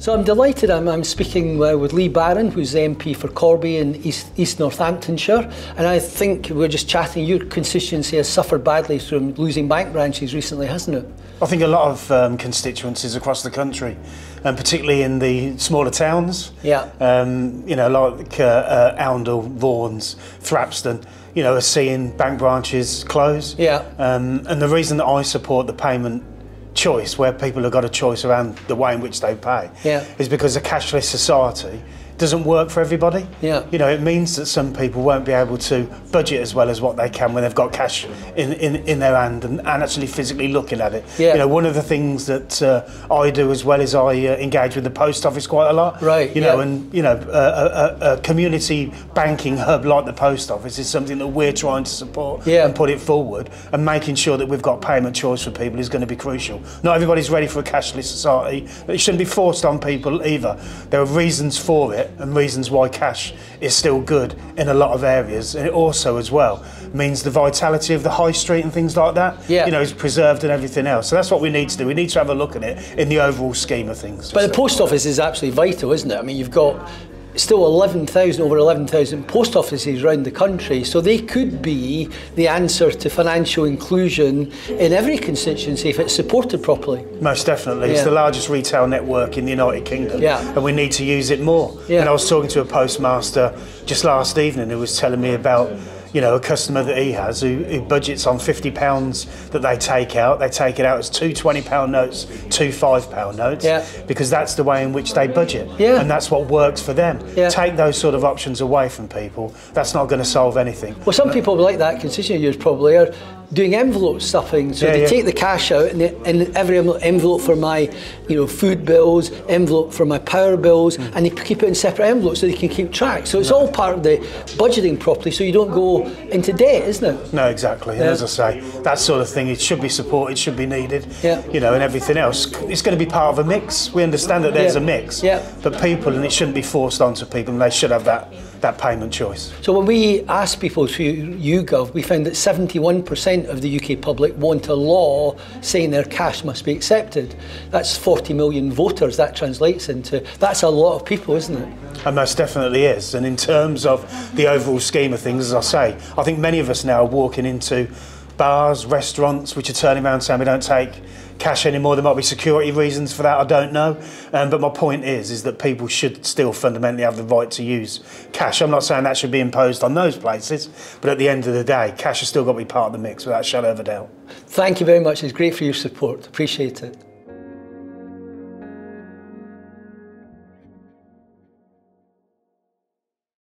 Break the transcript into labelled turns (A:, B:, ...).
A: So I'm delighted I'm speaking with Lee Barron, who's the MP for Corby and East Northamptonshire, and I think we're just chatting, your constituency has suffered badly from losing bank branches recently, hasn't it?
B: I think a lot of constituencies across the country, and particularly in the smaller towns,
A: yeah.
B: You know, like Oundle, Raunds, Thrapston, you know, are seeing bank branches close.
A: Yeah.
B: And the reason that I support the payment choice, where people have got a choice around the way in which they pay,
A: yeah,
B: is because a cashless society doesn't work for everybody.
A: Yeah.
B: You know, it means that some people won't be able to budget as well as what they can when they've got cash in their hand and actually physically looking at it.
A: Yeah.
B: You know, one of the things that I do as well is I engage with the post office quite a lot.
A: Right.
B: You know,
A: yeah.
B: and you know, a community banking hub like the post office is something that we're trying to support,
A: yeah,
B: and put it forward, and making sure that we've got payment choice for people is going to be crucial. Not everybody's ready for a cashless society, but it shouldn't be forced on people either. There are reasons for it and reasons why cash is still good in a lot of areas, and it also as well means the vitality of the high street and things like that,
A: yeah,
B: you know, is preserved and everything else. So that's what we need to do. We need to have a look at it in the overall scheme of things.
A: But the post office is absolutely vital, isn't it? I mean, you've got still over 11,000 post offices around the country, so they could be the answer to financial inclusion in every constituency if it's supported properly.
B: Most definitely.
A: Yeah.
B: It's the largest retail network in the United Kingdom,
A: yeah,
B: and we need to use it more.
A: Yeah.
B: And I was talking to a postmaster just last evening who was telling me about, you know, a customer that he has who budgets on £50 that they take out. They take it out as two £20 notes, two £5 notes,
A: yeah,
B: because that's the way in which they budget,
A: yeah,
B: and that's what works for them.
A: Yeah.
B: Take those sort of options away from people, that's not going to solve anything.
A: Well, some people like that constituency of yours probably are doing envelope stuffing, so they take the cash out and every envelope for my, you know, food bills, envelope for my power bills, and they keep it in separate envelopes so they can keep track. So it's all part of the budgeting properly, so you don't go into debt, isn't it?
B: No, exactly. And as I say, that sort of thing, it should be supported, should be needed.
A: Yeah.
B: You know, and everything else, it's going to be part of a mix. We understand that there's a mix.
A: Yeah.
B: But people, and it shouldn't be forced onto people, and they should have that payment choice.
A: So when we asked people through YouGov, we found that 71% of the UK public want a law saying their cash must be accepted. That's 40 million voters that translates into. That's a lot of people, isn't it?
B: And most definitely is. And in terms of the overall scheme of things, as I say, I think many of us now are walking into bars, restaurants, which are turning around saying we don't take cash anymore. There might be security reasons for that, I don't know. But my point is that people should still fundamentally have the right to use cash. I'm not saying that should be imposed on those places, but at the end of the day, cash has still got to be part of the mix without a shadow of a doubt.
A: Thank you very much. It's great for your support. Appreciate it.